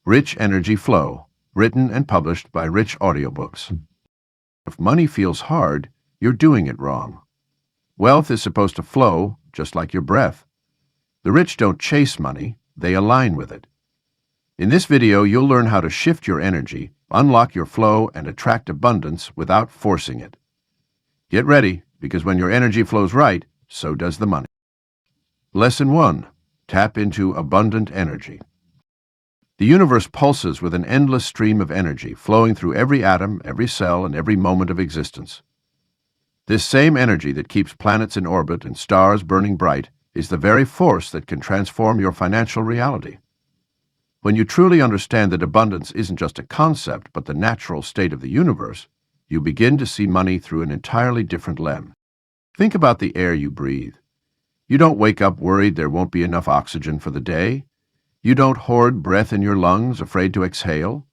Rich Energy Flow, written and published by Rich Audiobooks. If money feels hard, you're doing it wrong. Wealth is supposed to flow, just like your breath. The rich don't chase money, they align with it. In this video, you'll learn how to shift your energy, unlock your flow, and attract abundance without forcing it. Get ready, because when your energy flows right, so does the money. Lesson 1. Tap into abundant energy. The universe pulses with an endless stream of energy flowing through every atom, every cell, and every moment of existence. This same energy that keeps planets in orbit and stars burning bright is the very force that can transform your financial reality. When you truly understand that abundance isn't just a concept but the natural state of the universe, you begin to see money through an entirely different lens. Think about the air you breathe. You don't wake up worried there won't be enough oxygen for the day. You don't hoard breath in your lungs, afraid to exhale.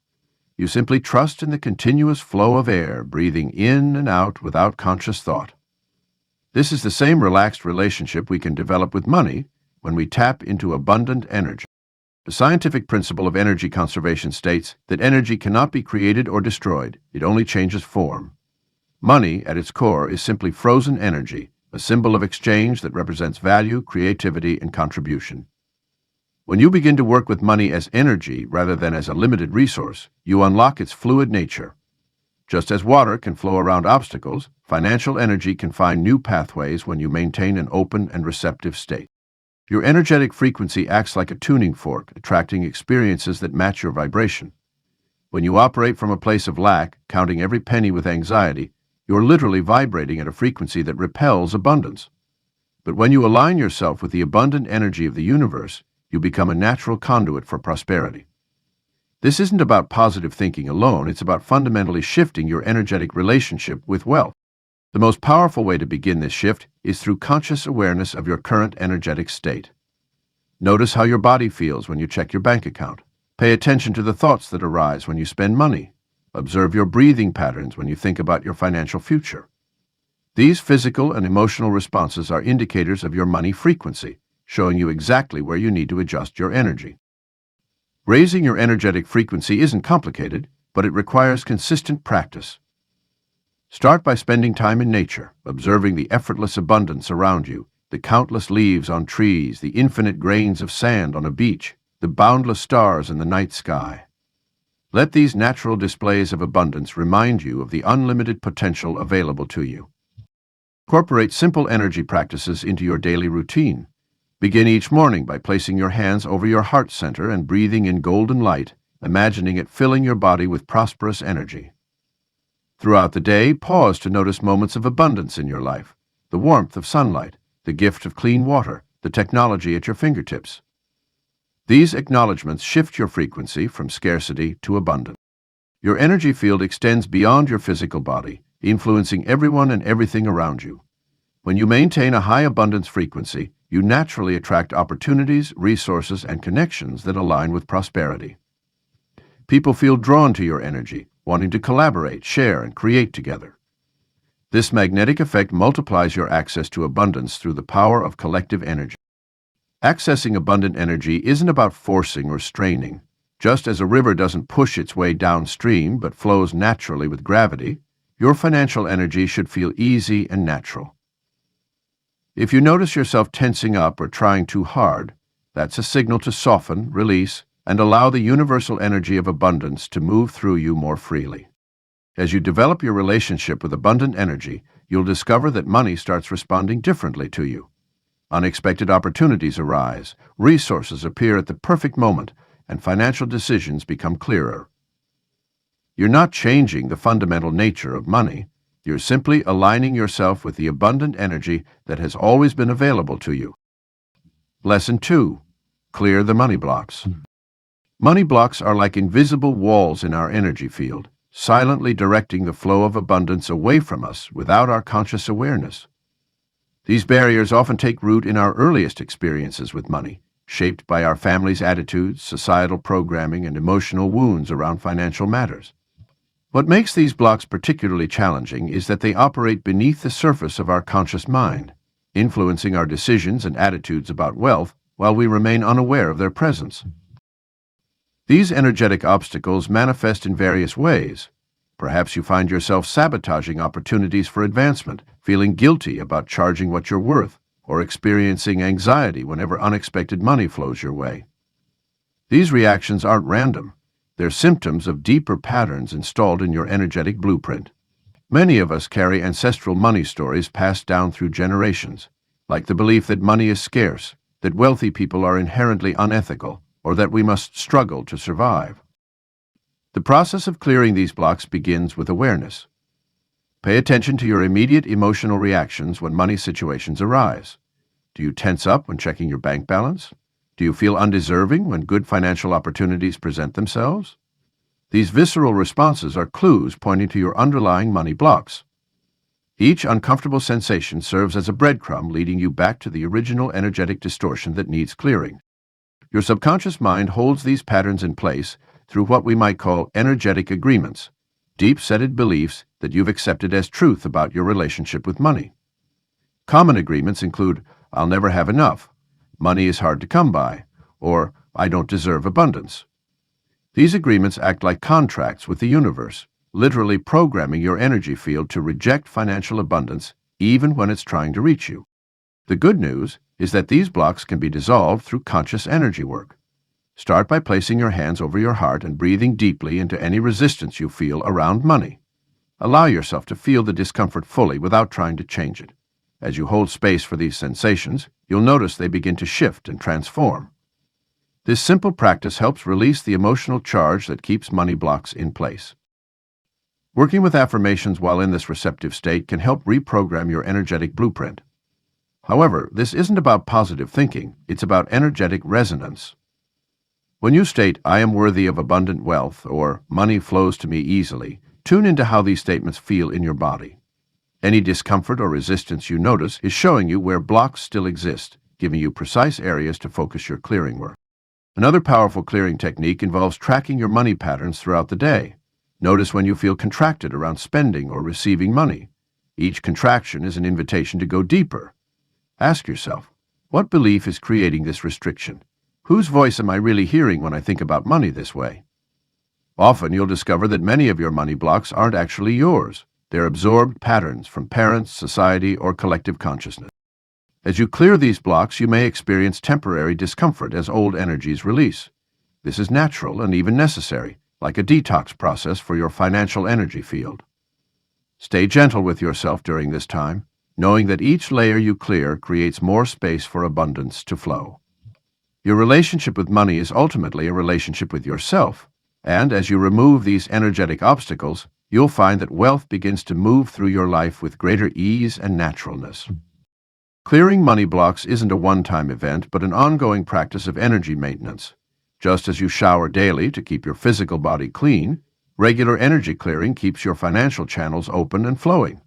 You simply trust in the continuous flow of air, breathing in and out without conscious thought. This is the same relaxed relationship we can develop with money when we tap into abundant energy. The scientific principle of energy conservation states that energy cannot be created or destroyed, it only changes form. Money, at its core, is simply frozen energy, a symbol of exchange that represents value, creativity, and contribution. When you begin to work with money as energy rather than as a limited resource, you unlock its fluid nature. Just as water can flow around obstacles, financial energy can find new pathways when you maintain an open and receptive state. Your energetic frequency acts like a tuning fork, attracting experiences that match your vibration. When you operate from a place of lack, counting every penny with anxiety, you're literally vibrating at a frequency that repels abundance. But when you align yourself with the abundant energy of the universe, you become a natural conduit for prosperity. This isn't about positive thinking alone, it's about fundamentally shifting your energetic relationship with wealth. The most powerful way to begin this shift is through conscious awareness of your current energetic state. Notice how your body feels when you check your bank account. Pay attention to the thoughts that arise when you spend money. Observe your breathing patterns when you think about your financial future. These physical and emotional responses are indicators of your money frequency, showing you exactly where you need to adjust your energy. Raising your energetic frequency isn't complicated, but it requires consistent practice. Start by spending time in nature, observing the effortless abundance around you, the countless leaves on trees, the infinite grains of sand on a beach, the boundless stars in the night sky. Let these natural displays of abundance remind you of the unlimited potential available to you. Incorporate simple energy practices into your daily routine. Begin each morning by placing your hands over your heart center and breathing in golden light, imagining it filling your body with prosperous energy. Throughout the day, pause to notice moments of abundance in your life, the warmth of sunlight, the gift of clean water, the technology at your fingertips. These acknowledgments shift your frequency from scarcity to abundance. Your energy field extends beyond your physical body, influencing everyone and everything around you. When you maintain a high abundance frequency, you naturally attract opportunities, resources, and connections that align with prosperity. People feel drawn to your energy, wanting to collaborate, share, and create together. This magnetic effect multiplies your access to abundance through the power of collective energy. Accessing abundant energy isn't about forcing or straining. Just as a river doesn't push its way downstream but flows naturally with gravity, your financial energy should feel easy and natural. If you notice yourself tensing up or trying too hard, that's a signal to soften, release, and allow the universal energy of abundance to move through you more freely. As you develop your relationship with abundant energy, you'll discover that money starts responding differently to you. Unexpected opportunities arise, resources appear at the perfect moment, and financial decisions become clearer. You're not changing the fundamental nature of money. You're simply aligning yourself with the abundant energy that has always been available to you. Lesson 2. Clear the money blocks. Money blocks are like invisible walls in our energy field, silently directing the flow of abundance away from us without our conscious awareness. These barriers often take root in our earliest experiences with money, shaped by our family's attitudes, societal programming, and emotional wounds around financial matters. What makes these blocks particularly challenging is that they operate beneath the surface of our conscious mind, influencing our decisions and attitudes about wealth while we remain unaware of their presence. These energetic obstacles manifest in various ways. Perhaps you find yourself sabotaging opportunities for advancement, feeling guilty about charging what you're worth, or experiencing anxiety whenever unexpected money flows your way. These reactions aren't random. They're symptoms of deeper patterns installed in your energetic blueprint. Many of us carry ancestral money stories passed down through generations, like the belief that money is scarce, that wealthy people are inherently unethical, or that we must struggle to survive. The process of clearing these blocks begins with awareness. Pay attention to your immediate emotional reactions when money situations arise. Do you tense up when checking your bank balance? Do you feel undeserving when good financial opportunities present themselves? These visceral responses are clues pointing to your underlying money blocks. Each uncomfortable sensation serves as a breadcrumb leading you back to the original energetic distortion that needs clearing. Your subconscious mind holds these patterns in place through what we might call energetic agreements, deep-seated beliefs that you've accepted as truth about your relationship with money. Common agreements include, "I'll never have enough," "money is hard to come by," or "I don't deserve abundance." These agreements act like contracts with the universe, literally programming your energy field to reject financial abundance even when it's trying to reach you. The good news is that these blocks can be dissolved through conscious energy work. Start by placing your hands over your heart and breathing deeply into any resistance you feel around money. Allow yourself to feel the discomfort fully without trying to change it. As you hold space for these sensations, you'll notice they begin to shift and transform. This simple practice helps release the emotional charge that keeps money blocks in place. Working with affirmations while in this receptive state can help reprogram your energetic blueprint. However, this isn't about positive thinking, it's about energetic resonance. When you state, "I am worthy of abundant wealth," or "money flows to me easily," tune into how these statements feel in your body. Any discomfort or resistance you notice is showing you where blocks still exist, giving you precise areas to focus your clearing work. Another powerful clearing technique involves tracking your money patterns throughout the day. Notice when you feel contracted around spending or receiving money. Each contraction is an invitation to go deeper. Ask yourself, what belief is creating this restriction? Whose voice am I really hearing when I think about money this way? Often you'll discover that many of your money blocks aren't actually yours. They're absorbed patterns from parents, society, or collective consciousness. As you clear these blocks, you may experience temporary discomfort as old energies release. This is natural and even necessary, like a detox process for your financial energy field. Stay gentle with yourself during this time, knowing that each layer you clear creates more space for abundance to flow. Your relationship with money is ultimately a relationship with yourself, and as you remove these energetic obstacles, you'll find that wealth begins to move through your life with greater ease and naturalness. Clearing money blocks isn't a one-time event, but an ongoing practice of energy maintenance. Just as you shower daily to keep your physical body clean, regular energy clearing keeps your financial channels open and flowing.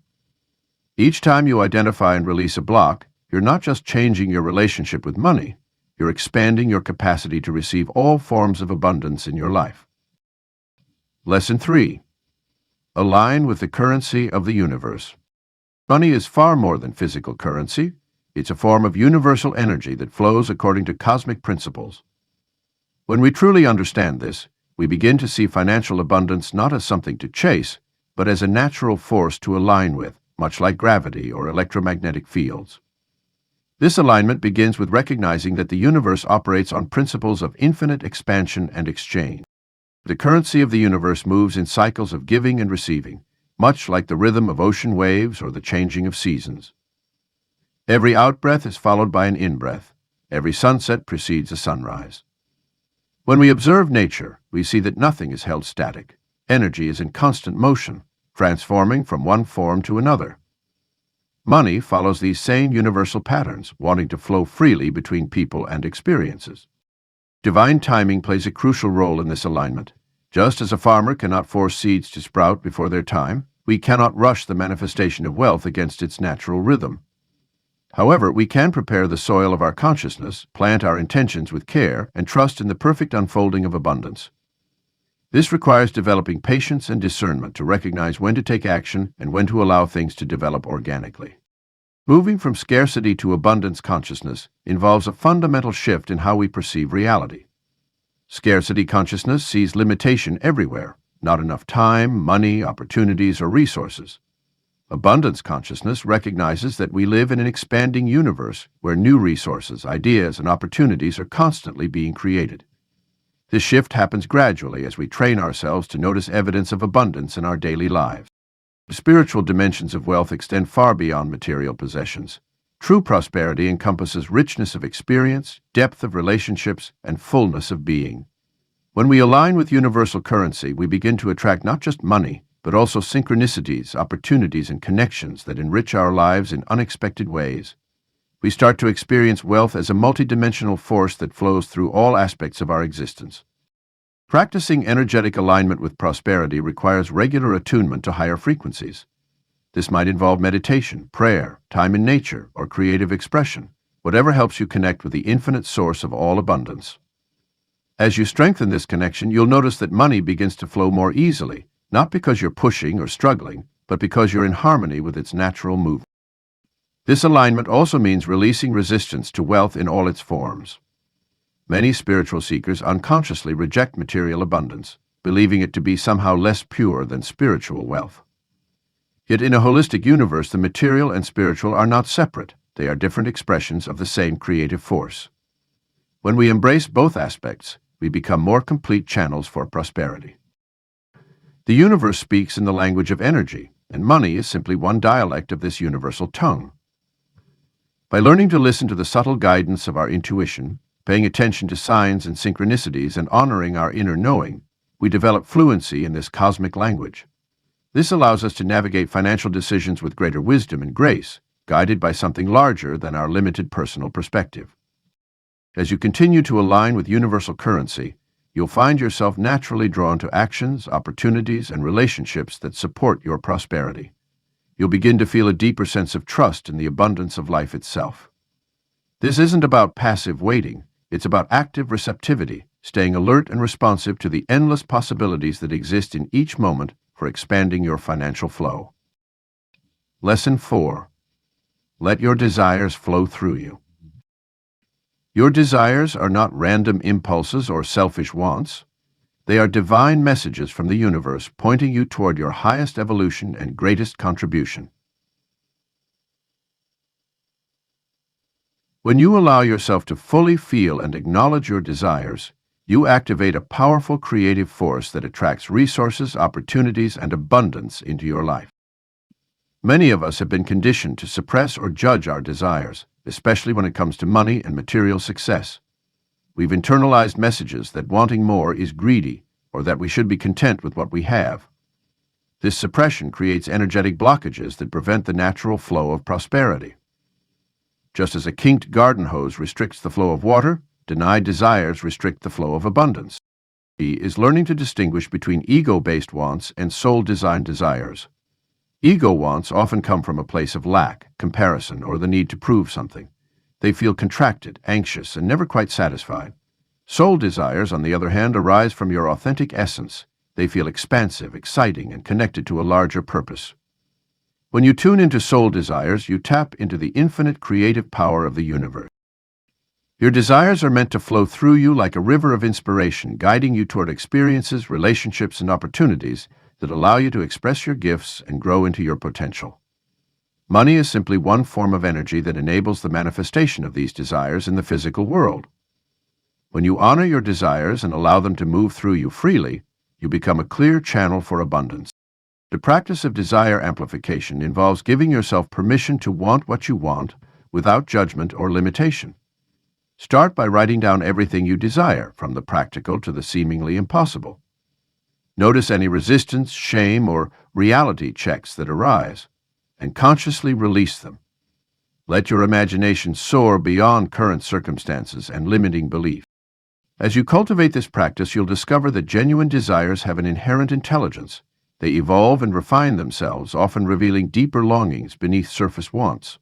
Each time you identify and release a block, you're not just changing your relationship with money, you're expanding your capacity to receive all forms of abundance in your life. Lesson 3. Align with the currency of the universe. Money is far more than physical currency. It's a form of universal energy that flows according to cosmic principles. When we truly understand this, we begin to see financial abundance not as something to chase, but as a natural force to align with, much like gravity or electromagnetic fields. This alignment begins with recognizing that the universe operates on principles of infinite expansion and exchange. The currency of the universe moves in cycles of giving and receiving, much like the rhythm of ocean waves or the changing of seasons. Every outbreath is followed by an inbreath. Every sunset precedes a sunrise. When we observe nature, we see that nothing is held static. Energy is in constant motion, transforming from one form to another. Money follows these same universal patterns, wanting to flow freely between people and experiences. Divine timing plays a crucial role in this alignment. Just as a farmer cannot force seeds to sprout before their time, we cannot rush the manifestation of wealth against its natural rhythm. However, we can prepare the soil of our consciousness, plant our intentions with care, and trust in the perfect unfolding of abundance. This requires developing patience and discernment to recognize when to take action and when to allow things to develop organically. Moving from scarcity to abundance consciousness involves a fundamental shift in how we perceive reality. Scarcity consciousness sees limitation everywhere, not enough time, money, opportunities, or resources. Abundance consciousness recognizes that we live in an expanding universe where new resources, ideas, and opportunities are constantly being created. This shift happens gradually as we train ourselves to notice evidence of abundance in our daily lives. The spiritual dimensions of wealth extend far beyond material possessions. True prosperity encompasses richness of experience, depth of relationships, and fullness of being. When we align with universal currency, we begin to attract not just money, but also synchronicities, opportunities, and connections that enrich our lives in unexpected ways. We start to experience wealth as a multidimensional force that flows through all aspects of our existence. Practicing energetic alignment with prosperity requires regular attunement to higher frequencies. This might involve meditation, prayer, time in nature, or creative expression, whatever helps you connect with the infinite source of all abundance. As you strengthen this connection, you'll notice that money begins to flow more easily, not because you're pushing or struggling, but because you're in harmony with its natural movement. This alignment also means releasing resistance to wealth in all its forms. Many spiritual seekers unconsciously reject material abundance, believing it to be somehow less pure than spiritual wealth. Yet in a holistic universe, the material and spiritual are not separate. They are different expressions of the same creative force. When we embrace both aspects, we become more complete channels for prosperity. The universe speaks in the language of energy, and money is simply one dialect of this universal tongue. By learning to listen to the subtle guidance of our intuition, paying attention to signs and synchronicities, and honoring our inner knowing, we develop fluency in this cosmic language. This allows us to navigate financial decisions with greater wisdom and grace, guided by something larger than our limited personal perspective. As you continue to align with universal currency, you'll find yourself naturally drawn to actions, opportunities, and relationships that support your prosperity. You'll begin to feel a deeper sense of trust in the abundance of life itself. This isn't about passive waiting, it's about active receptivity, staying alert and responsive to the endless possibilities that exist in each moment for expanding your financial flow. Lesson 4. Let your desires flow through you. Your desires are not random impulses or selfish wants. They are divine messages from the universe pointing you toward your highest evolution and greatest contribution. When you allow yourself to fully feel and acknowledge your desires, you activate a powerful creative force that attracts resources, opportunities, and abundance into your life. Many of us have been conditioned to suppress or judge our desires, especially when it comes to money and material success. We've internalized messages that wanting more is greedy, or that we should be content with what we have. This suppression creates energetic blockages that prevent the natural flow of prosperity. Just as a kinked garden hose restricts the flow of water, denied desires restrict the flow of abundance. Key is learning to distinguish between ego-based wants and soul-designed desires. Ego wants often come from a place of lack, comparison, or the need to prove something. They feel contracted, anxious, and never quite satisfied. Soul desires, on the other hand, arise from your authentic essence. They feel expansive, exciting, and connected to a larger purpose. When you tune into soul desires, you tap into the infinite creative power of the universe. Your desires are meant to flow through you like a river of inspiration, guiding you toward experiences, relationships, and opportunities that allow you to express your gifts and grow into your potential. Money is simply one form of energy that enables the manifestation of these desires in the physical world. When you honor your desires and allow them to move through you freely, you become a clear channel for abundance. The practice of desire amplification involves giving yourself permission to want what you want without judgment or limitation. Start by writing down everything you desire, from the practical to the seemingly impossible. Notice any resistance, shame, or reality checks that arise, and consciously release them. Let your imagination soar beyond current circumstances and limiting beliefs. As you cultivate this practice, you'll discover that genuine desires have an inherent intelligence. They evolve and refine themselves, often revealing deeper longings beneath surface wants.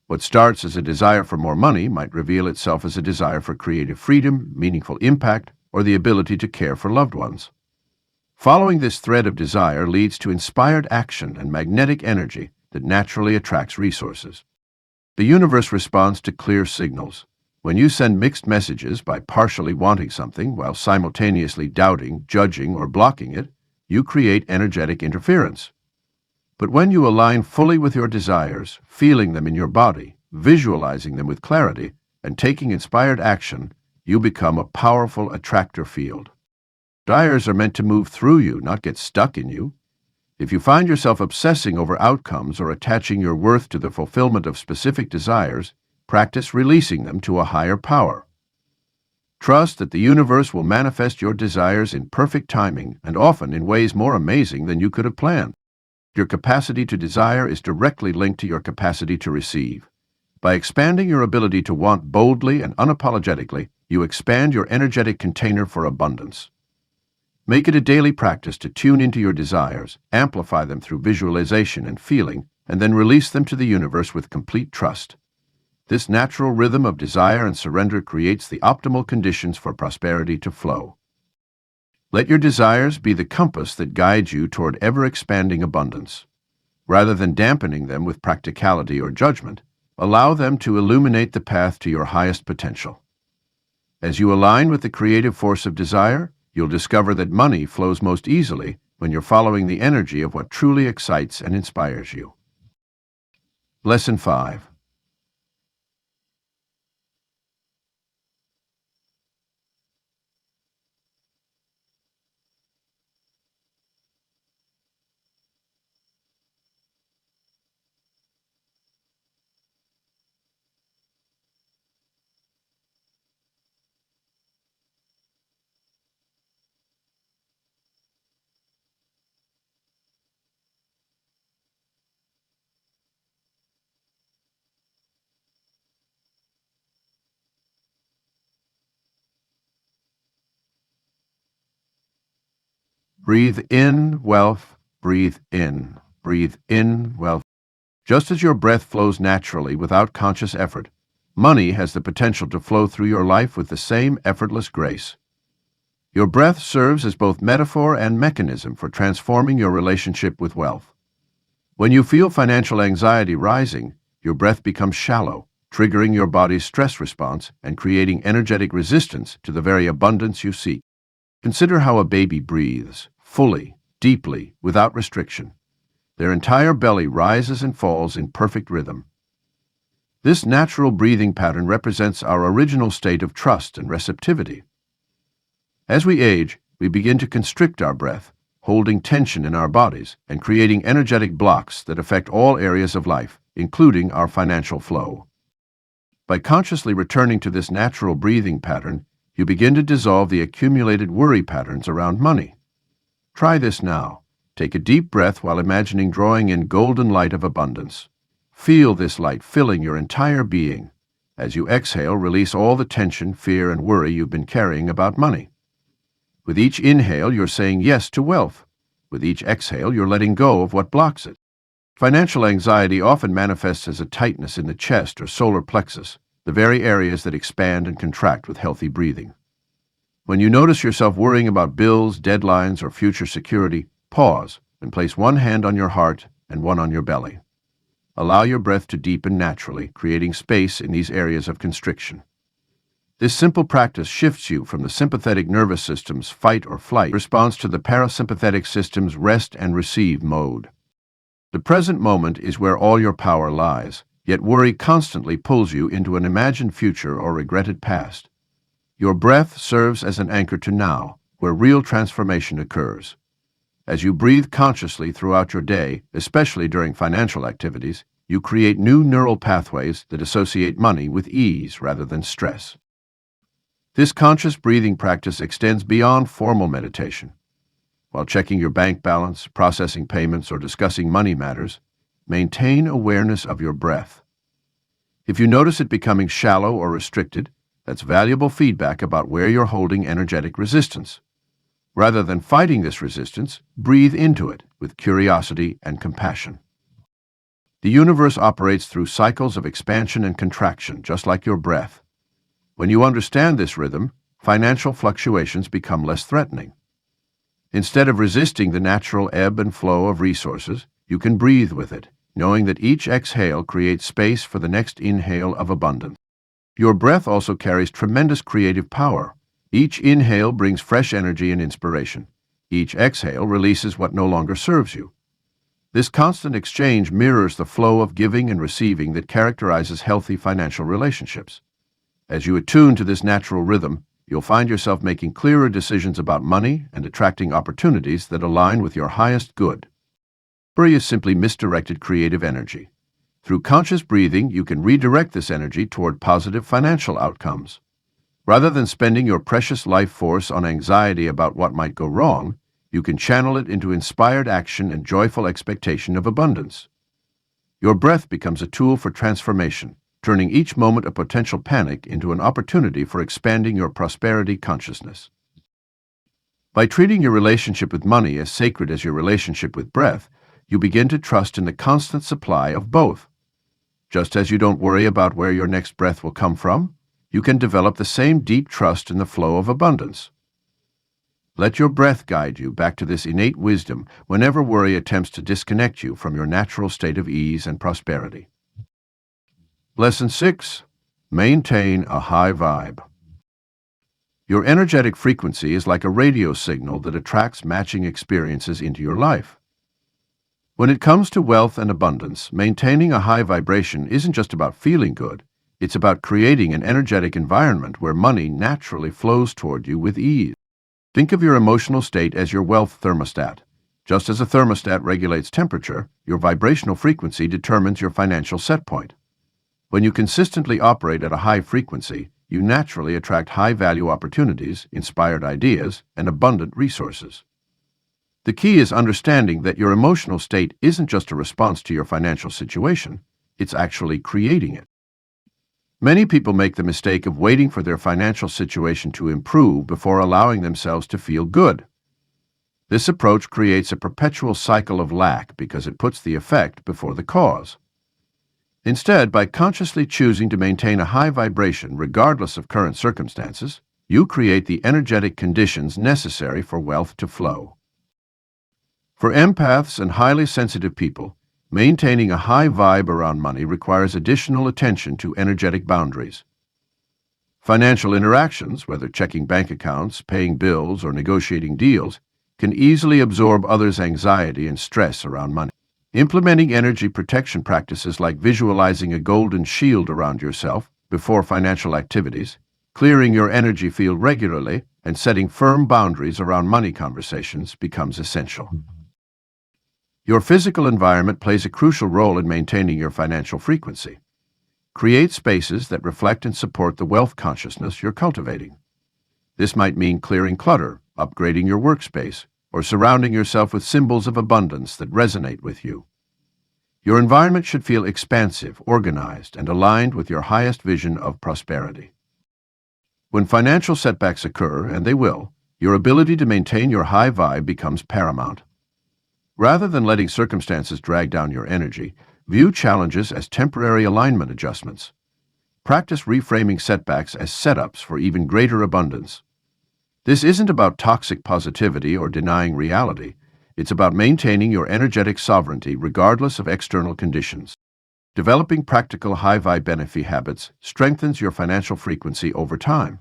What starts as a desire for more money might reveal itself as a desire for creative freedom, meaningful impact, or the ability to care for loved ones. Following this thread of desire leads to inspired action and magnetic energy that naturally attracts resources. The universe responds to clear signals. When you send mixed messages by partially wanting something while simultaneously doubting, judging, or blocking it, you create energetic interference. But when you align fully with your desires, feeling them in your body, visualizing them with clarity, and taking inspired action, you become a powerful attractor field. Desires are meant to move through you, not get stuck in you. If you find yourself obsessing over outcomes or attaching your worth to the fulfillment of specific desires, practice releasing them to a higher power. Trust that the universe will manifest your desires in perfect timing and often in ways more amazing than you could have planned. Your capacity to desire is directly linked to your capacity to receive. By expanding your ability to want boldly and unapologetically, you expand your energetic container for abundance. Make it a daily practice to tune into your desires, amplify them through visualization and feeling, and then release them to the universe with complete trust. This natural rhythm of desire and surrender creates the optimal conditions for prosperity to flow. Let your desires be the compass that guides you toward ever-expanding abundance. Rather than dampening them with practicality or judgment, allow them to illuminate the path to your highest potential. As you align with the creative force of desire, you'll discover that money flows most easily when you're following the energy of what truly excites and inspires you. Lesson 5. Breathe in wealth, breathe in wealth. Just as your breath flows naturally without conscious effort, money has the potential to flow through your life with the same effortless grace. Your breath serves as both metaphor and mechanism for transforming your relationship with wealth. When you feel financial anxiety rising, your breath becomes shallow, triggering your body's stress response and creating energetic resistance to the very abundance you seek. Consider how a baby breathes, fully, deeply, without restriction. Their entire belly rises and falls in perfect rhythm. This natural breathing pattern represents our original state of trust and receptivity. As we age, we begin to constrict our breath, holding tension in our bodies and creating energetic blocks that affect all areas of life, including our financial flow. By consciously returning to this natural breathing pattern, you begin to dissolve the accumulated worry patterns around money. Try this now. Take a deep breath while imagining drawing in golden light of abundance. Feel this light filling your entire being. As you exhale, release all the tension, fear, and worry you've been carrying about money. With each inhale, you're saying yes to wealth. With each exhale, you're letting go of what blocks it. Financial anxiety often manifests as a tightness in the chest or solar plexus, the very areas that expand and contract with healthy breathing. When you notice yourself worrying about bills, deadlines, or future security, pause and place one hand on your heart and one on your belly. Allow your breath to deepen naturally, creating space in these areas of constriction. This simple practice shifts you from the sympathetic nervous system's fight or flight response to the parasympathetic system's rest and receive mode. The present moment is where all your power lies, yet worry constantly pulls you into an imagined future or regretted past. Your breath serves as an anchor to now, where real transformation occurs. As you breathe consciously throughout your day, especially during financial activities, you create new neural pathways that associate money with ease rather than stress. This conscious breathing practice extends beyond formal meditation. While checking your bank balance, processing payments, or discussing money matters, maintain awareness of your breath. If you notice it becoming shallow or restricted, that's valuable feedback about where you're holding energetic resistance. Rather than fighting this resistance, breathe into it with curiosity and compassion. The universe operates through cycles of expansion and contraction, just like your breath. When you understand this rhythm, financial fluctuations become less threatening. Instead of resisting the natural ebb and flow of resources, you can breathe with it, knowing that each exhale creates space for the next inhale of abundance. Your breath also carries tremendous creative power. Each inhale brings fresh energy and inspiration. Each exhale releases what no longer serves you. This constant exchange mirrors the flow of giving and receiving that characterizes healthy financial relationships. As you attune to this natural rhythm, you'll find yourself making clearer decisions about money and attracting opportunities that align with your highest good. Worry is simply misdirected creative energy. Through conscious breathing, you can redirect this energy toward positive financial outcomes. Rather than spending your precious life force on anxiety about what might go wrong, you can channel it into inspired action and joyful expectation of abundance. Your breath becomes a tool for transformation, turning each moment of potential panic into an opportunity for expanding your prosperity consciousness. By treating your relationship with money as sacred as your relationship with breath, you begin to trust in the constant supply of both. Just as you don't worry about where your next breath will come from, you can develop the same deep trust in the flow of abundance. Let your breath guide you back to this innate wisdom whenever worry attempts to disconnect you from your natural state of ease and prosperity. Lesson 6. Maintain a high vibe. Your energetic frequency is like a radio signal that attracts matching experiences into your life. When it comes to wealth and abundance, maintaining a high vibration isn't just about feeling good, it's about creating an energetic environment where money naturally flows toward you with ease. Think of your emotional state as your wealth thermostat. Just as a thermostat regulates temperature, your vibrational frequency determines your financial set point. When you consistently operate at a high frequency, you naturally attract high-value opportunities, inspired ideas, and abundant resources. The key is understanding that your emotional state isn't just a response to your financial situation, it's actually creating it. Many people make the mistake of waiting for their financial situation to improve before allowing themselves to feel good. This approach creates a perpetual cycle of lack because it puts the effect before the cause. Instead, by consciously choosing to maintain a high vibration regardless of current circumstances, you create the energetic conditions necessary for wealth to flow. For empaths and highly sensitive people, maintaining a high vibe around money requires additional attention to energetic boundaries. Financial interactions, whether checking bank accounts, paying bills, or negotiating deals, can easily absorb others' anxiety and stress around money. Implementing energy protection practices like visualizing a golden shield around yourself before financial activities, clearing your energy field regularly, and setting firm boundaries around money conversations becomes essential. Your physical environment plays a crucial role in maintaining your financial frequency. Create spaces that reflect and support the wealth consciousness you're cultivating. This might mean clearing clutter, upgrading your workspace, or surrounding yourself with symbols of abundance that resonate with you. Your environment should feel expansive, organized, and aligned with your highest vision of prosperity. When financial setbacks occur, and they will, your ability to maintain your high vibe becomes paramount. Rather than letting circumstances drag down your energy, view challenges as temporary alignment adjustments. Practice reframing setbacks as setups for even greater abundance. This isn't about toxic positivity or denying reality. It's about maintaining your energetic sovereignty regardless of external conditions. Developing practical high-vibe benefit habits strengthens your financial frequency over time.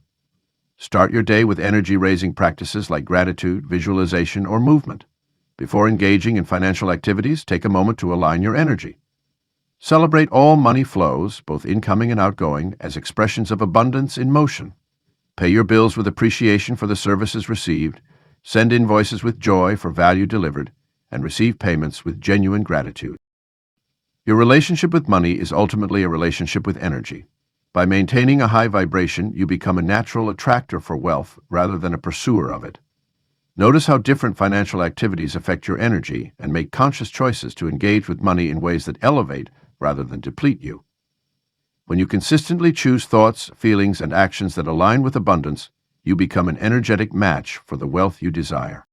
Start your day with energy-raising practices like gratitude, visualization, or movement. Before engaging in financial activities, take a moment to align your energy. Celebrate all money flows, both incoming and outgoing, as expressions of abundance in motion. Pay your bills with appreciation for the services received, send invoices with joy for value delivered, and receive payments with genuine gratitude. Your relationship with money is ultimately a relationship with energy. By maintaining a high vibration, you become a natural attractor for wealth rather than a pursuer of it. Notice how different financial activities affect your energy and make conscious choices to engage with money in ways that elevate rather than deplete you. When you consistently choose thoughts, feelings, and actions that align with abundance, you become an energetic match for the wealth you desire.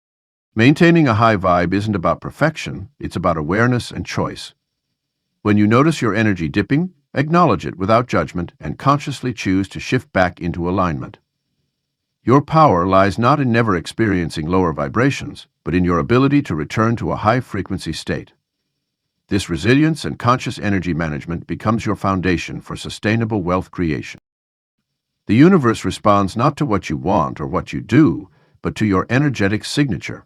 Maintaining a high vibe isn't about perfection, it's about awareness and choice. When you notice your energy dipping, acknowledge it without judgment and consciously choose to shift back into alignment. Your power lies not in never experiencing lower vibrations, but in your ability to return to a high-frequency state. This resilience and conscious energy management becomes your foundation for sustainable wealth creation. The universe responds not to what you want or what you do, but to your energetic signature.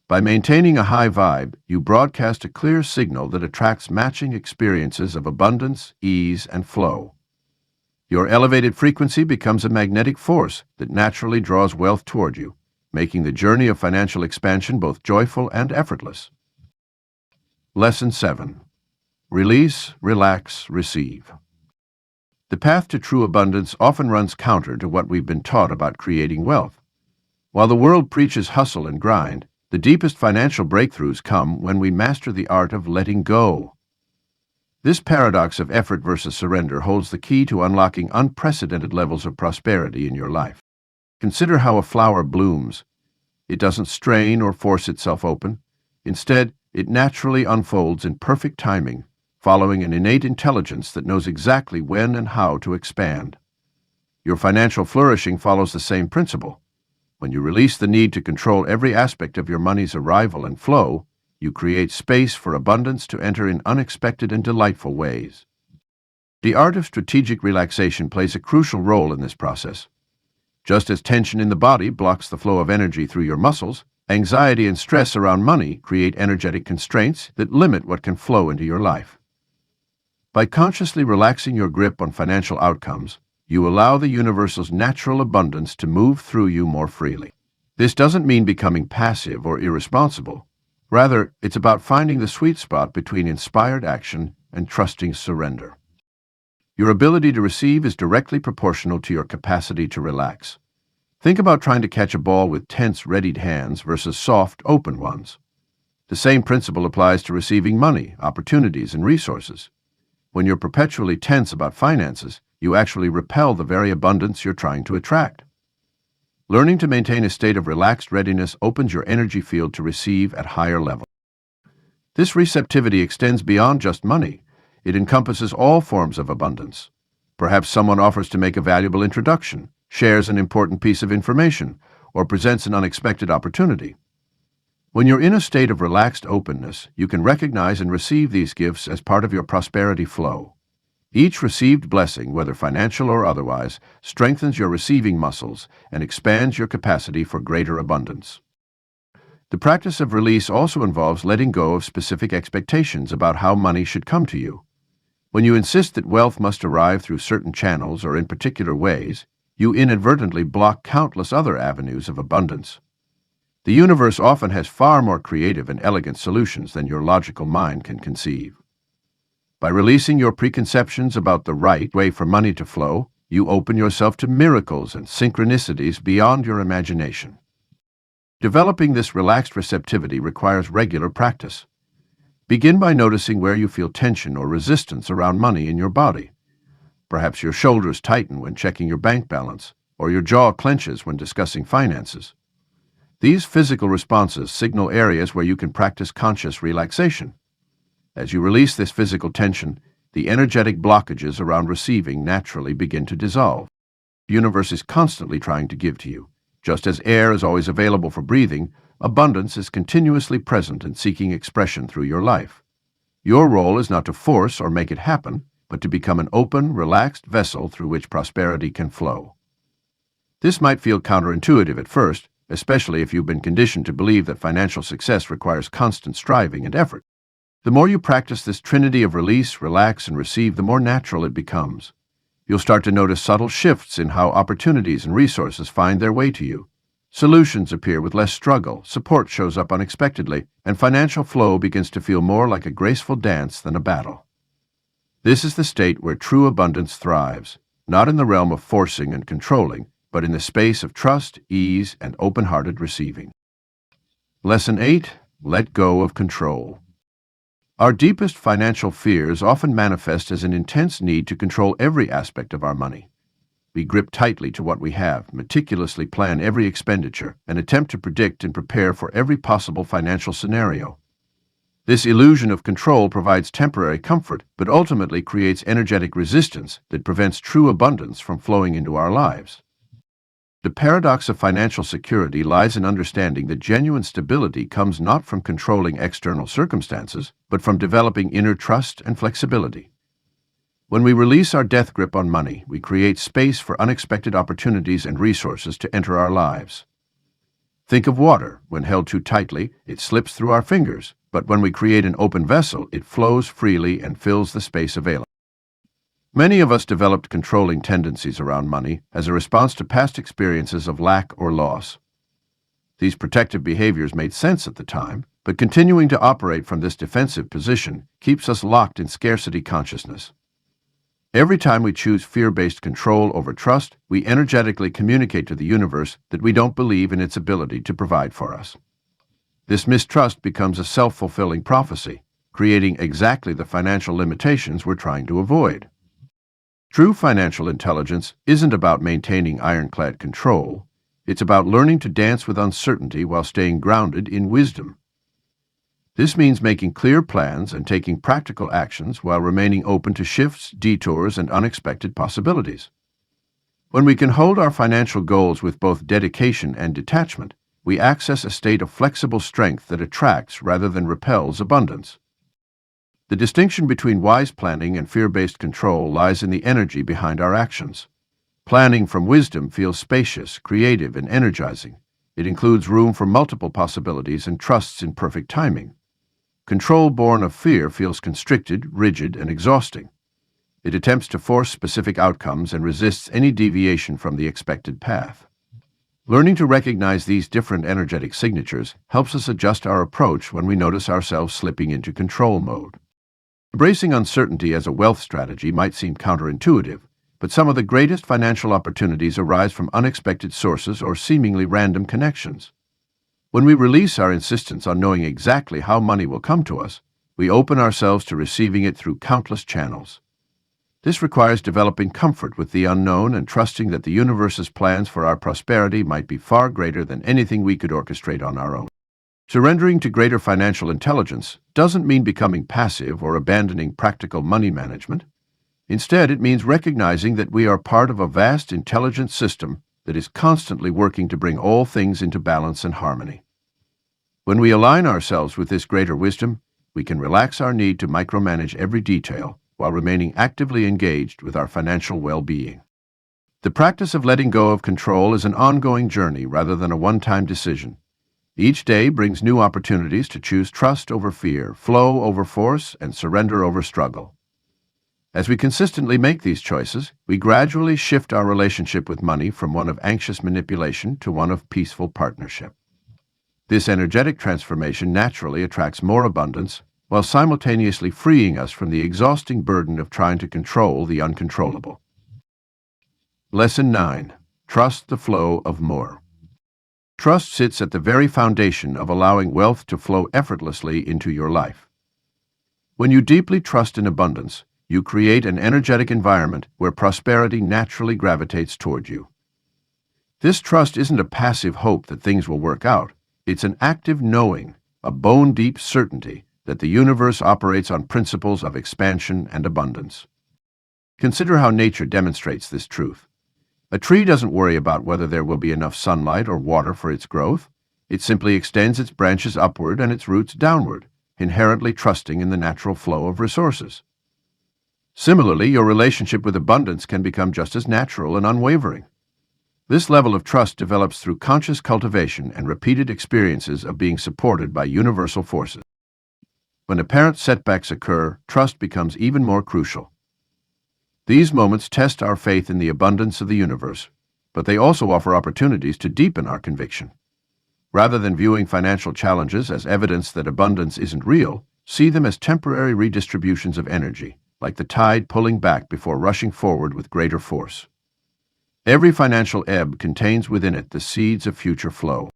By maintaining a high vibe, you broadcast a clear signal that attracts matching experiences of abundance, ease, and flow. Your elevated frequency becomes a magnetic force that naturally draws wealth toward you, making the journey of financial expansion both joyful and effortless. Lesson 7. Release, relax, receive. The path to true abundance often runs counter to what we've been taught about creating wealth. While the world preaches hustle and grind, the deepest financial breakthroughs come when we master the art of letting go. This paradox of effort versus surrender holds the key to unlocking unprecedented levels of prosperity in your life. Consider how a flower blooms. It doesn't strain or force itself open. Instead, it naturally unfolds in perfect timing, following an innate intelligence that knows exactly when and how to expand. Your financial flourishing follows the same principle. When you release the need to control every aspect of your money's arrival and flow, you create space for abundance to enter in unexpected and delightful ways. The art of strategic relaxation plays a crucial role in this process. Just as tension in the body blocks the flow of energy through your muscles, anxiety and stress around money create energetic constraints that limit what can flow into your life. By consciously relaxing your grip on financial outcomes, you allow the universe's natural abundance to move through you more freely. This doesn't mean becoming passive or irresponsible. Rather, it's about finding the sweet spot between inspired action and trusting surrender. Your ability to receive is directly proportional to your capacity to relax. Think about trying to catch a ball with tense, readied hands versus soft, open ones. The same principle applies to receiving money, opportunities, and resources. When you're perpetually tense about finances, you actually repel the very abundance you're trying to attract. Learning to maintain a state of relaxed readiness opens your energy field to receive at higher levels. This receptivity extends beyond just money. It encompasses all forms of abundance. Perhaps someone offers to make a valuable introduction, shares an important piece of information, or presents an unexpected opportunity. When you're in a state of relaxed openness, you can recognize and receive these gifts as part of your prosperity flow. Each received blessing, whether financial or otherwise, strengthens your receiving muscles and expands your capacity for greater abundance. The practice of release also involves letting go of specific expectations about how money should come to you. When you insist that wealth must arrive through certain channels or in particular ways, you inadvertently block countless other avenues of abundance. The universe often has far more creative and elegant solutions than your logical mind can conceive. By releasing your preconceptions about the right way for money to flow, you open yourself to miracles and synchronicities beyond your imagination. Developing this relaxed receptivity requires regular practice. Begin by noticing where you feel tension or resistance around money in your body. Perhaps your shoulders tighten when checking your bank balance, or your jaw clenches when discussing finances. These physical responses signal areas where you can practice conscious relaxation. As you release this physical tension, the energetic blockages around receiving naturally begin to dissolve. The universe is constantly trying to give to you. Just as air is always available for breathing, abundance is continuously present and seeking expression through your life. Your role is not to force or make it happen, but to become an open, relaxed vessel through which prosperity can flow. This might feel counterintuitive at first, especially if you've been conditioned to believe that financial success requires constant striving and effort. The more you practice this trinity of release, relax, and receive, the more natural it becomes. You'll start to notice subtle shifts in how opportunities and resources find their way to you. Solutions appear with less struggle, support shows up unexpectedly, and financial flow begins to feel more like a graceful dance than a battle. This is the state where true abundance thrives, not in the realm of forcing and controlling, but in the space of trust, ease, and open-hearted receiving. Lesson 8. Let go of control. Our deepest financial fears often manifest as an intense need to control every aspect of our money. We grip tightly to what we have, meticulously plan every expenditure, and attempt to predict and prepare for every possible financial scenario. This illusion of control provides temporary comfort, but ultimately creates energetic resistance that prevents true abundance from flowing into our lives. The paradox of financial security lies in understanding that genuine stability comes not from controlling external circumstances, but from developing inner trust and flexibility. When we release our death grip on money, we create space for unexpected opportunities and resources to enter our lives. Think of water. When held too tightly, it slips through our fingers, but when we create an open vessel, it flows freely and fills the space available. Many of us developed controlling tendencies around money as a response to past experiences of lack or loss. These protective behaviors made sense at the time, but continuing to operate from this defensive position keeps us locked in scarcity consciousness. Every time we choose fear-based control over trust, we energetically communicate to the universe that we don't believe in its ability to provide for us. This mistrust becomes a self-fulfilling prophecy, creating exactly the financial limitations we're trying to avoid. True financial intelligence isn't about maintaining ironclad control. It's about learning to dance with uncertainty while staying grounded in wisdom. This means making clear plans and taking practical actions while remaining open to shifts, detours, and unexpected possibilities. When we can hold our financial goals with both dedication and detachment, we access a state of flexible strength that attracts rather than repels abundance. The distinction between wise planning and fear-based control lies in the energy behind our actions. Planning from wisdom feels spacious, creative, and energizing. It includes room for multiple possibilities and trusts in perfect timing. Control born of fear feels constricted, rigid, and exhausting. It attempts to force specific outcomes and resists any deviation from the expected path. Learning to recognize these different energetic signatures helps us adjust our approach when we notice ourselves slipping into control mode. Embracing uncertainty as a wealth strategy might seem counterintuitive, but some of the greatest financial opportunities arise from unexpected sources or seemingly random connections. When we release our insistence on knowing exactly how money will come to us, we open ourselves to receiving it through countless channels. This requires developing comfort with the unknown and trusting that the universe's plans for our prosperity might be far greater than anything we could orchestrate on our own. Surrendering to greater financial intelligence doesn't mean becoming passive or abandoning practical money management. Instead, it means recognizing that we are part of a vast, intelligent system that is constantly working to bring all things into balance and harmony. When we align ourselves with this greater wisdom, we can relax our need to micromanage every detail while remaining actively engaged with our financial well-being. The practice of letting go of control is an ongoing journey rather than a one-time decision. Each day brings new opportunities to choose trust over fear, flow over force, and surrender over struggle. As we consistently make these choices, we gradually shift our relationship with money from one of anxious manipulation to one of peaceful partnership. This energetic transformation naturally attracts more abundance, while simultaneously freeing us from the exhausting burden of trying to control the uncontrollable. Lesson 9. Trust the flow of more. Trust sits at the very foundation of allowing wealth to flow effortlessly into your life. When you deeply trust in abundance, you create an energetic environment where prosperity naturally gravitates toward you. This trust isn't a passive hope that things will work out. It's an active knowing, a bone-deep certainty that the universe operates on principles of expansion and abundance. Consider how nature demonstrates this truth. A tree doesn't worry about whether there will be enough sunlight or water for its growth. It simply extends its branches upward and its roots downward, inherently trusting in the natural flow of resources. Similarly, your relationship with abundance can become just as natural and unwavering. This level of trust develops through conscious cultivation and repeated experiences of being supported by universal forces. When apparent setbacks occur, trust becomes even more crucial. These moments test our faith in the abundance of the universe, but they also offer opportunities to deepen our conviction. Rather than viewing financial challenges as evidence that abundance isn't real, see them as temporary redistributions of energy, like the tide pulling back before rushing forward with greater force. Every financial ebb contains within it the seeds of future flow.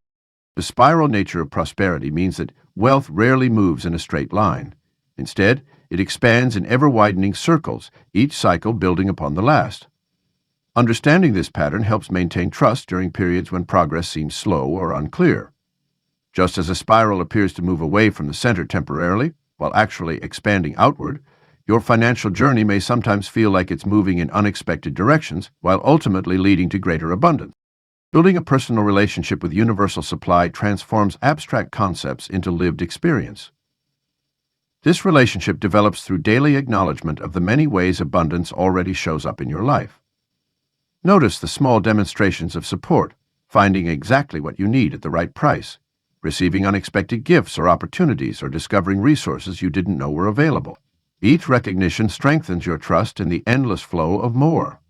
The spiral nature of prosperity means that wealth rarely moves in a straight line. Instead, it expands in ever-widening circles, each cycle building upon the last. Understanding this pattern helps maintain trust during periods when progress seems slow or unclear. Just as a spiral appears to move away from the center temporarily, while actually expanding outward, your financial journey may sometimes feel like it's moving in unexpected directions, while ultimately leading to greater abundance. Building a personal relationship with universal supply transforms abstract concepts into lived experience. This relationship develops through daily acknowledgement of the many ways abundance already shows up in your life. Notice the small demonstrations of support, finding exactly what you need at the right price, receiving unexpected gifts or opportunities, or discovering resources you didn't know were available. Each recognition strengthens your trust in the endless flow of more.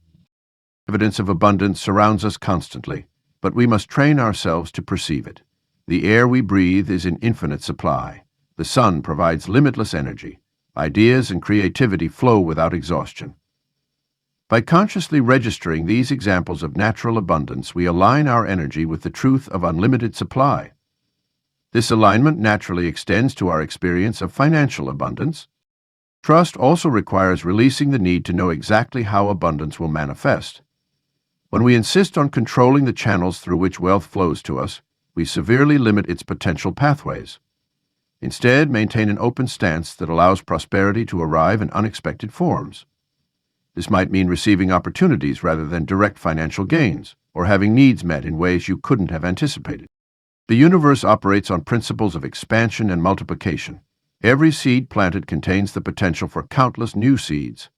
Evidence of abundance surrounds us constantly, but we must train ourselves to perceive it. The air we breathe is in infinite supply. The sun provides limitless energy. Ideas and creativity flow without exhaustion. By consciously registering these examples of natural abundance, we align our energy with the truth of unlimited supply. This alignment naturally extends to our experience of financial abundance. Trust also requires releasing the need to know exactly how abundance will manifest. When we insist on controlling the channels through which wealth flows to us, we severely limit its potential pathways. Instead, maintain an open stance that allows prosperity to arrive in unexpected forms. This might mean receiving opportunities rather than direct financial gains, or having needs met in ways you couldn't have anticipated. The universe operates on principles of expansion and multiplication. Every seed planted contains the potential for countless new seeds.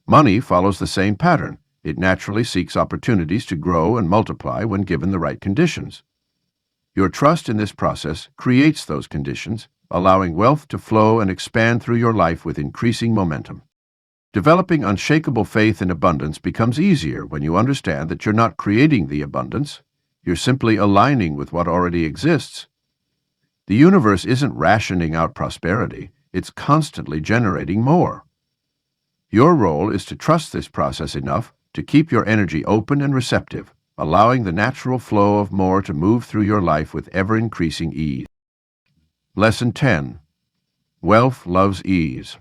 Money follows the same pattern. It naturally seeks opportunities to grow and multiply when given the right conditions. Your trust in this process creates those conditions, allowing wealth to flow and expand through your life with increasing momentum. Developing unshakable faith in abundance becomes easier when you understand that you're not creating the abundance, you're simply aligning with what already exists. The universe isn't rationing out prosperity, it's constantly generating more. Your role is to trust this process enough to keep your energy open and receptive, allowing the natural flow of more to move through your life with ever-increasing ease. Lesson 10. Wealth loves ease.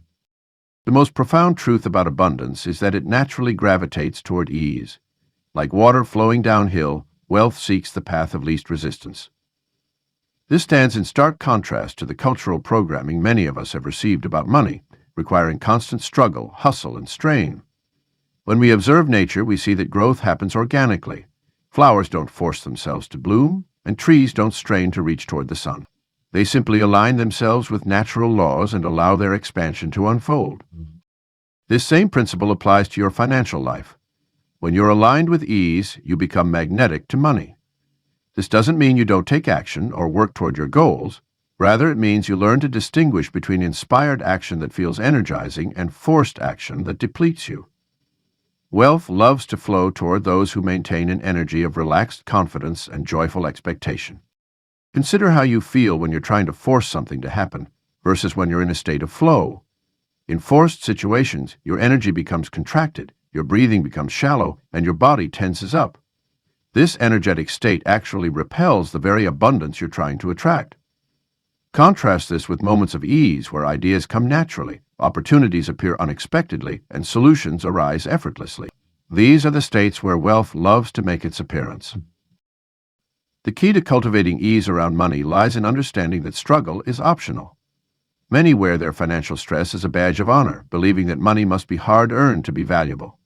The most profound truth about abundance is that it naturally gravitates toward ease. Like water flowing downhill, wealth seeks the path of least resistance. This stands in stark contrast to the cultural programming many of us have received about money, requiring constant struggle, hustle, and strain. When we observe nature, we see that growth happens organically. Flowers don't force themselves to bloom, and trees don't strain to reach toward the sun. They simply align themselves with natural laws and allow their expansion to unfold. This same principle applies to your financial life. When you're aligned with ease, you become magnetic to money. This doesn't mean you don't take action or work toward your goals. Rather, it means you learn to distinguish between inspired action that feels energizing and forced action that depletes you. Wealth loves to flow toward those who maintain an energy of relaxed confidence and joyful expectation. Consider how you feel when you're trying to force something to happen versus when you're in a state of flow. In forced situations, your energy becomes contracted, your breathing becomes shallow, and your body tenses up. This energetic state actually repels the very abundance you're trying to attract. Contrast this with moments of ease where ideas come naturally, opportunities appear unexpectedly, and solutions arise effortlessly. These are the states where wealth loves to make its appearance. The key to cultivating ease around money lies in understanding that struggle is optional. Many wear their financial stress as a badge of honor, believing that money must be hard-earned to be valuable.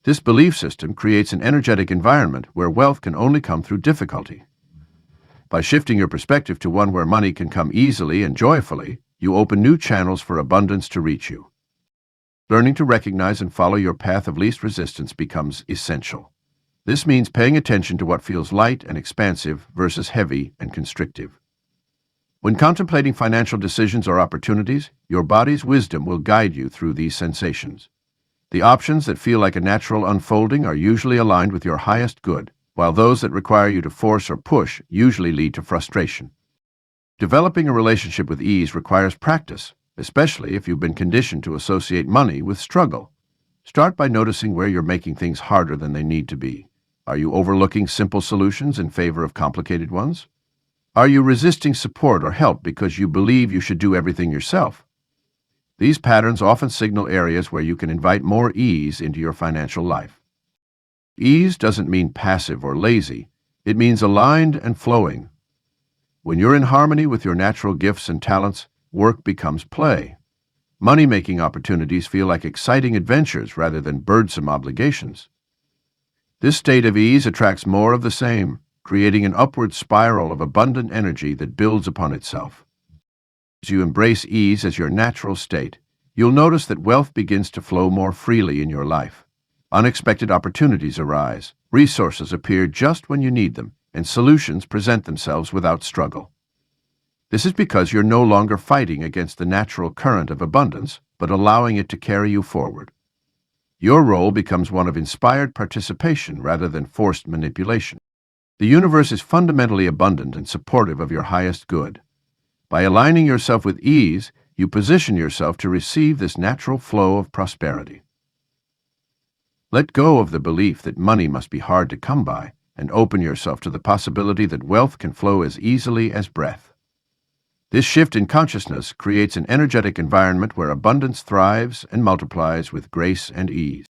This belief system creates an energetic environment where wealth can only come through difficulty. By shifting your perspective to one where money can come easily and joyfully, you open new channels for abundance to reach you. Learning to recognize and follow your path of least resistance becomes essential. This means paying attention to what feels light and expansive versus heavy and constrictive. When contemplating financial decisions or opportunities, your body's wisdom will guide you through these sensations. The options that feel like a natural unfolding are usually aligned with your highest good, while those that require you to force or push usually lead to frustration. Developing a relationship with ease requires practice, especially if you've been conditioned to associate money with struggle. Start by noticing where you're making things harder than they need to be. Are you overlooking simple solutions in favor of complicated ones? Are you resisting support or help because you believe you should do everything yourself? These patterns often signal areas where you can invite more ease into your financial life. Ease doesn't mean passive or lazy. It means aligned and flowing. When you're in harmony with your natural gifts and talents, work becomes play. Money-making opportunities feel like exciting adventures rather than burdensome obligations. This state of ease attracts more of the same, creating an upward spiral of abundant energy that builds upon itself. As you embrace ease as your natural state, you'll notice that wealth begins to flow more freely in your life. Unexpected opportunities arise, resources appear just when you need them, and solutions present themselves without struggle. This is because you're no longer fighting against the natural current of abundance, but allowing it to carry you forward. Your role becomes one of inspired participation rather than forced manipulation. The universe is fundamentally abundant and supportive of your highest good. By aligning yourself with ease, you position yourself to receive this natural flow of prosperity. Let go of the belief that money must be hard to come by, and open yourself to the possibility that wealth can flow as easily as breath. This shift in consciousness creates an energetic environment where abundance thrives and multiplies with grace and ease.